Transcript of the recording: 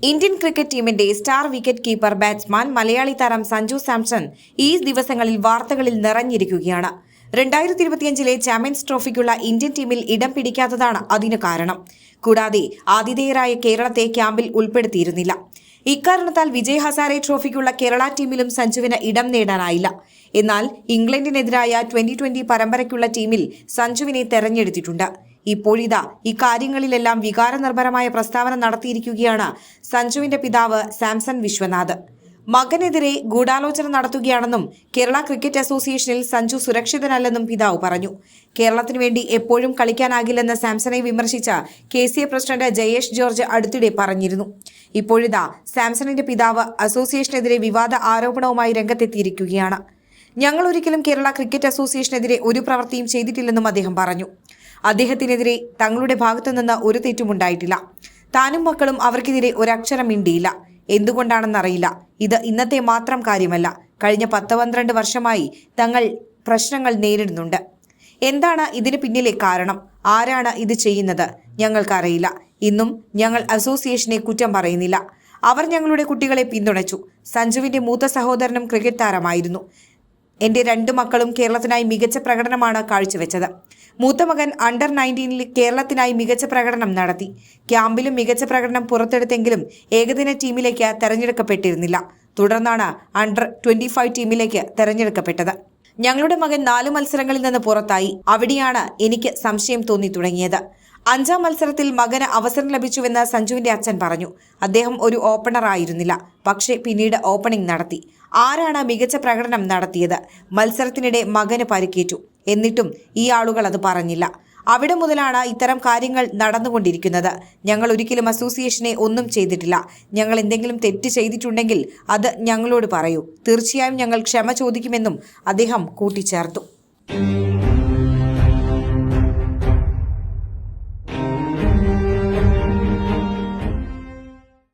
Indian cricket ടീമിന്റെ star wicket keeper batsman Malayali താരം സഞ്ജു സാംസൺ ഈ ദിവസങ്ങളിൽ വാർത്തകളിൽ നിറഞ്ഞിരിക്കുകയാണ്. 2025 ചാമ്പ്യൻസ് ട്രോഫിക്കുള്ള ഇന്ത്യൻ ടീമിൽ ഇടം പിടിക്കാത്തതാണ് അതിന് കാരണം. കൂടാതെ ആതിഥേയരായ കേരളത്തെ ക്യാമ്പിൽ ഉൾപ്പെടുത്തിയിരുന്നില്ല. ഇക്കാരണത്താൽ വിജയ് ഹസാരെ ട്രോഫിക്കുള്ള കേരള ടീമിലും സഞ്ജുവിന് ഇടം നേടാനായില്ല. എന്നാൽ ഇംഗ്ലണ്ടിനെതിരായ 2020 പരമ്പരയ്ക്കുള്ള ടീമിൽ സഞ്ജുവിനെ തെരഞ്ഞെടുത്തിട്ടുണ്ട്. ഇപ്പോഴിതാ ഇക്കാര്യങ്ങളിലെല്ലാം വികാരനിർഭരമായ പ്രസ്താവന നടത്തിയിരിക്കുകയാണ് സഞ്ജുവിന്റെ പിതാവ് സാംസൺ വിശ്വനാഥ്. മകനെതിരെ ഗൂഢാലോചന നടത്തുകയാണെന്നും കേരള ക്രിക്കറ്റ് അസോസിയേഷനിൽ സഞ്ജു സുരക്ഷിതനല്ലെന്നും പിതാവ് പറഞ്ഞു. കേരളത്തിനു വേണ്ടി എപ്പോഴും കളിക്കാനാകില്ലെന്ന് സാംസണെ വിമർശിച്ച KCA പ്രസിഡന്റ് ജയേഷ് ജോർജ് അടുത്തിടെ പറഞ്ഞിരുന്നു. ഇപ്പോഴിതാ സാംസണിന്റെ പിതാവ് അസോസിയേഷനെതിരെ വിവാദ ആരോപണവുമായി രംഗത്തെത്തിയിരിക്കുകയാണ്. ഞങ്ങൾ ഒരിക്കലും കേരള ക്രിക്കറ്റ് അസോസിയേഷനെതിരെ ഒരു പ്രവൃത്തിയും ചെയ്തിട്ടില്ലെന്നും അദ്ദേഹം പറഞ്ഞു. അദ്ദേഹത്തിനെതിരെ തങ്ങളുടെ ഭാഗത്തുനിന്ന് ഒരു തെറ്റുമുണ്ടായിട്ടില്ല. താനും മക്കളും അവർക്കെതിരെ ഒരക്ഷരം മിണ്ടിയില്ല. എന്തുകൊണ്ടാണെന്നറിയില്ല. ഇത് ഇന്നത്തെ മാത്രം കാര്യമല്ല. കഴിഞ്ഞ 10-12 വർഷമായി തങ്ങൾ പ്രശ്നങ്ങൾ നേരിടുന്നുണ്ട്. എന്താണ് ഇതിന് പിന്നിലെ കാരണം? ആരാണ് ഇത് ചെയ്യുന്നത്? ഞങ്ങൾക്കറിയില്ല. ഇന്നും ഞങ്ങൾ അസോസിയേഷനെ കുറ്റം പറയുന്നില്ല. അവർ ഞങ്ങളുടെ കുട്ടികളെ പിന്തുണച്ചു. സഞ്ജുവിന്റെ മൂത്ത സഹോദരനും ക്രിക്കറ്റ് താരമായിരുന്നു. എൻ്റെ 2 മക്കളും കേരളത്തിനായി മികച്ച പ്രകടനമാണ് കാഴ്ചവെച്ചത്. മൂത്ത മകൻ അണ്ടർ 19 കേരളത്തിനായി മികച്ച പ്രകടനം നടത്തി. ക്യാമ്പിലും മികച്ച പ്രകടനം പുറത്തെടുത്തെങ്കിലും ഏകദിന ടീമിലേക്ക് തെരഞ്ഞെടുക്കപ്പെട്ടിരുന്നില്ല. തുടർന്നാണ് അണ്ടർ 25 ടീമിലേക്ക് തെരഞ്ഞെടുക്കപ്പെട്ടത്. ഞങ്ങളുടെ മകൻ 4 മത്സരങ്ങളിൽ നിന്ന് പുറത്തായി. അവിടെയാണ് എനിക്ക് സംശയം തോന്നി തുടങ്ങിയത്. 5-ാം മത്സരത്തിൽ മകന് അവസരം ലഭിച്ചുവെന്ന് സഞ്ജുവിന്റെ അച്ഛൻ പറഞ്ഞു. അദ്ദേഹം ഒരു ഓപ്പണർ ആയിരുന്നില്ല, പക്ഷേ പിന്നീട് ഓപ്പണിംഗ് നടത്തി. ആരാണ് മികച്ച പ്രകടനം നടത്തിയത്? മത്സരത്തിനിടെ മകന് പരിക്കേറ്റു. എന്നിട്ടും ഈ ആളുകൾ അത് പറഞ്ഞില്ല. അവിടെ മുതലാണ് ഇത്തരം കാര്യങ്ങൾ നടന്നുകൊണ്ടിരിക്കുന്നത്. ഞങ്ങൾ ഒരിക്കലും അസോസിയേഷനെ ഒന്നും ചെയ്തിട്ടില്ല. ഞങ്ങൾ എന്തെങ്കിലും തെറ്റ് ചെയ്തിട്ടുണ്ടെങ്കിൽ അത് ഞങ്ങളോട് പറയൂ. തീർച്ചയായും ഞങ്ങൾ ക്ഷമ ചോദിക്കുമെന്നും അദ്ദേഹം കൂട്ടിച്ചേർത്തു.